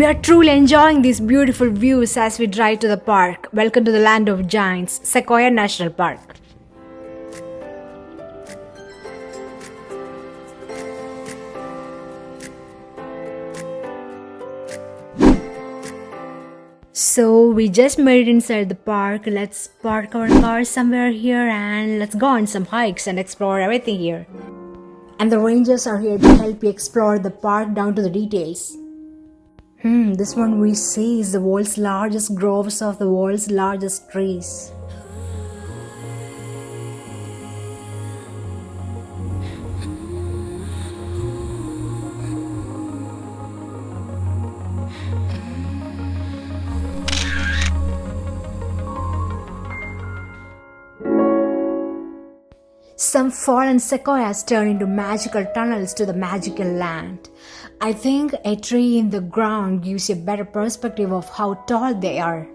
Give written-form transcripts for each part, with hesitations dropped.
We are truly enjoying these beautiful views as we drive to the park. Welcome to the land of giants, Sequoia National Park. So we just made it inside the park. Let's park our car somewhere here and let's go on some hikes and explore everything here. And the rangers are here to help you explore the park down to the details. This one we see is the world's largest groves of the world's largest trees. Some fallen sequoias turn into magical tunnels to the magical land. I think a tree in the ground gives you a better perspective of how tall they are.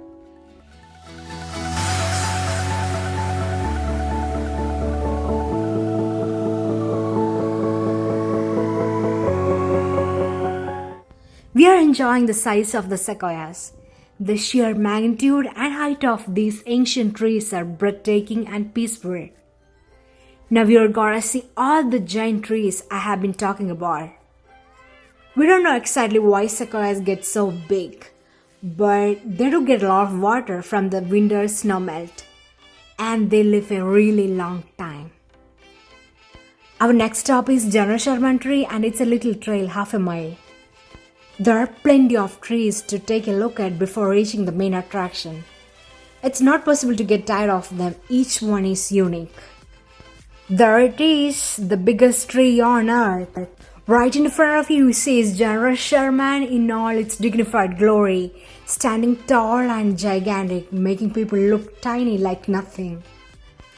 We are enjoying the size of the sequoias. The sheer magnitude and height of these ancient trees are breathtaking and peaceful. Now we are gonna see all the giant trees I have been talking about. We don't know exactly why sequoias get so big, but they do get a lot of water from the winter snowmelt, and they live a really long time. Our next stop is General Sherman Tree, and it's a little trail half a mile. There are plenty of trees to take a look at before reaching the main attraction. It's not possible to get tired of them, each one is unique. There it is, the biggest tree on earth. Right in front of you sees General Sherman in all its dignified glory, standing tall and gigantic, making people look tiny like nothing.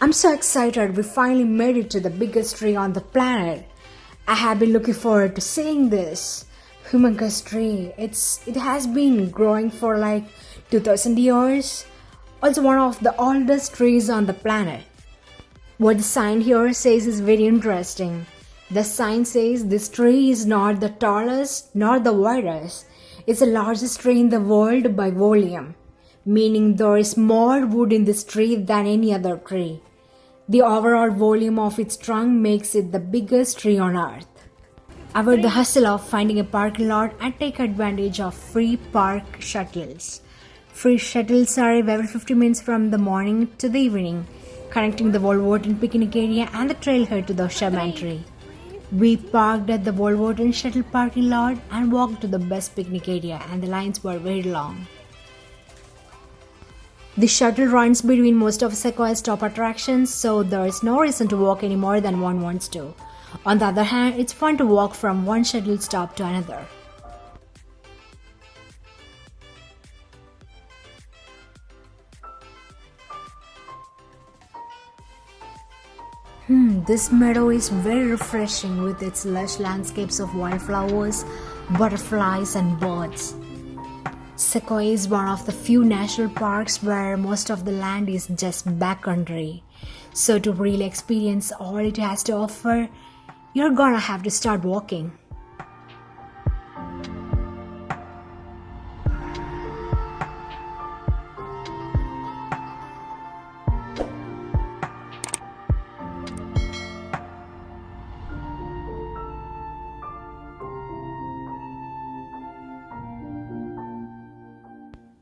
I'm so excited we finally made it to the biggest tree on the planet. I have been looking forward to seeing this humongous tree. It has been growing for like 2000 years. Also one of the oldest trees on the planet. What the sign here says is very interesting. The sign says this tree is not the tallest nor the widest. It's the largest tree in the world by volume, meaning there is more wood in this tree than any other tree. The overall volume of its trunk makes it the biggest tree on earth. Avoid the hustle of finding a parking lot and take advantage of free park shuttles. Free shuttles arrive every 50 minutes from the morning to the evening, connecting the Wolverton picnic area and the trailhead to the Sherman Tree. We parked at the Wolverton shuttle parking lot and walked to the best picnic area, and the lines were very long. The shuttle runs between most of Sequoia's top attractions, so there is no reason to walk any more than one wants to. On the other hand, it's fun to walk from one shuttle stop to another. This meadow is very refreshing with its lush landscapes of wildflowers, butterflies and birds. Sequoia is one of the few national parks where most of the land is just backcountry. So to really experience all it has to offer, you're gonna have to start walking.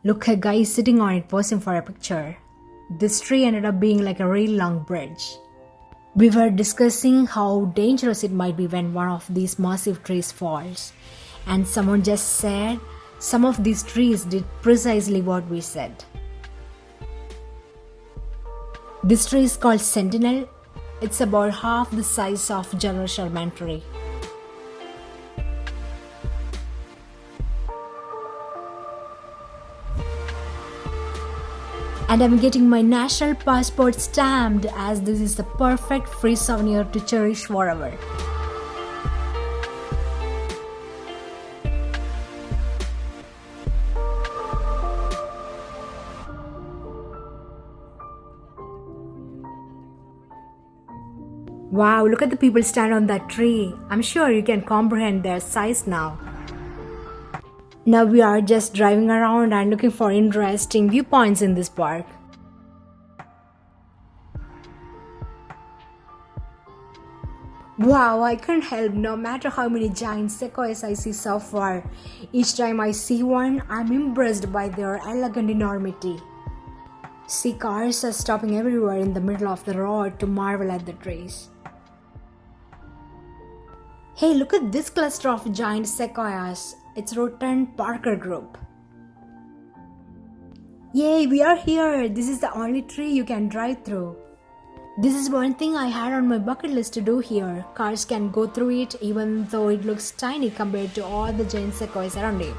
Look, a guy is sitting on it posing for a picture. This tree ended up being like a really long bridge. We were discussing how dangerous it might be when one of these massive trees falls. And someone just said some of these trees did precisely what we said. This tree is called Sentinel. It's about half the size of General Sherman Tree. And I'm getting my national passport stamped as this is the perfect free souvenir to cherish forever. Wow, look at the people stand on that tree. I'm sure you can comprehend their size now. Now we are just driving around and looking for interesting viewpoints in this park. Wow, I can't help no matter how many giant sequoias I see so far. Each time I see one, I'm impressed by their elegant enormity. See, cars are stopping everywhere in the middle of the road to marvel at the trees. Hey, look at this cluster of giant sequoias. It's Rotund Parker Group. Yay, we are here. This is the only tree you can drive through. This is one thing I had on my bucket list to do here. Cars can go through it even though it looks tiny compared to all the giant sequoias around it.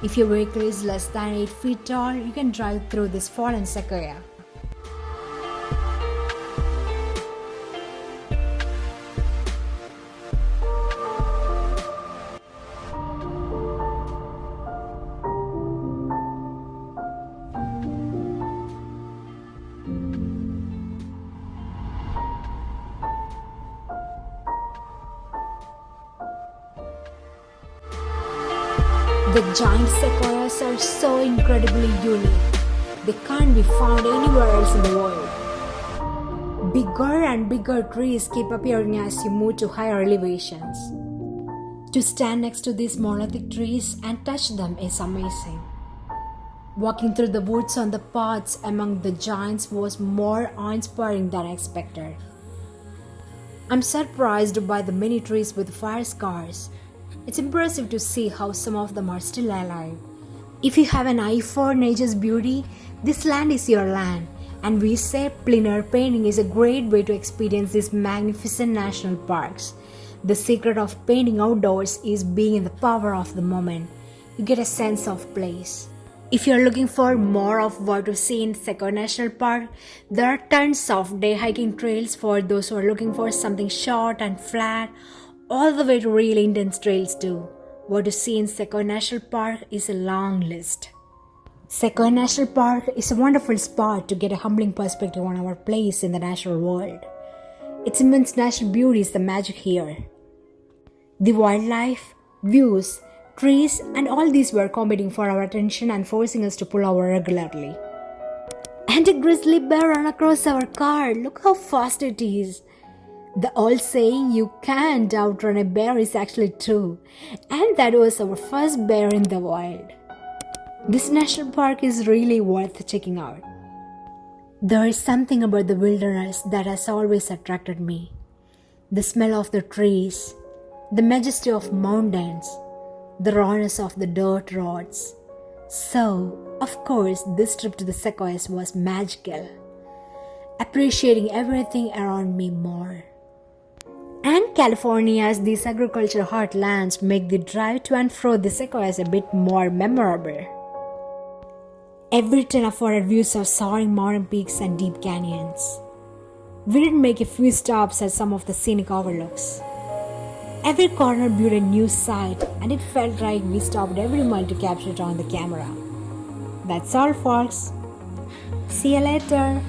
If your vehicle is less than 8 feet tall, you can drive through this fallen sequoia. The giant sequoias are so incredibly unique. They can't be found anywhere else in the world. Bigger and bigger trees keep appearing as you move to higher elevations. To stand next to these monolithic trees and touch them is amazing. Walking through the woods on the paths among the giants was more awe-inspiring than expected. I'm surprised by the many trees with fire scars. It's impressive to see how some of them are still alive. If you have an eye for nature's beauty, this land is your land, and we say plein air painting is a great way to experience these magnificent national parks. The secret of painting outdoors is being in the power of the moment. You get a sense of place. If you're looking for more of what to see in Sequoia National Park, there are tons of day hiking trails for those who are looking for something short and flat, all the way to really intense trails too. What to see in Sequoia National Park is a long list. Sequoia National Park is a wonderful spot to get a humbling perspective on our place in the natural world. Its immense natural beauty is the magic here. The wildlife, views, trees, and all these were competing for our attention and forcing us to pull over regularly. And a grizzly bear ran across our car. Look how fast it is. The old saying, you can't outrun a bear, is actually true. And that was our first bear in the wild. This national park is really worth checking out. There is something about the wilderness that has always attracted me. The smell of the trees, the majesty of mountains, the rawness of the dirt roads. So, of course, this trip to the Sequoias was magical. Appreciating everything around me more. And California's these agricultural heartlands make the drive to and fro the Sequoias a bit more memorable. Every turn afforded views of soaring mountain peaks and deep canyons. We did make a few stops at some of the scenic overlooks. Every corner viewed a new sight, and it felt like we stopped every mile to capture it on the camera. That's all, folks. See you later.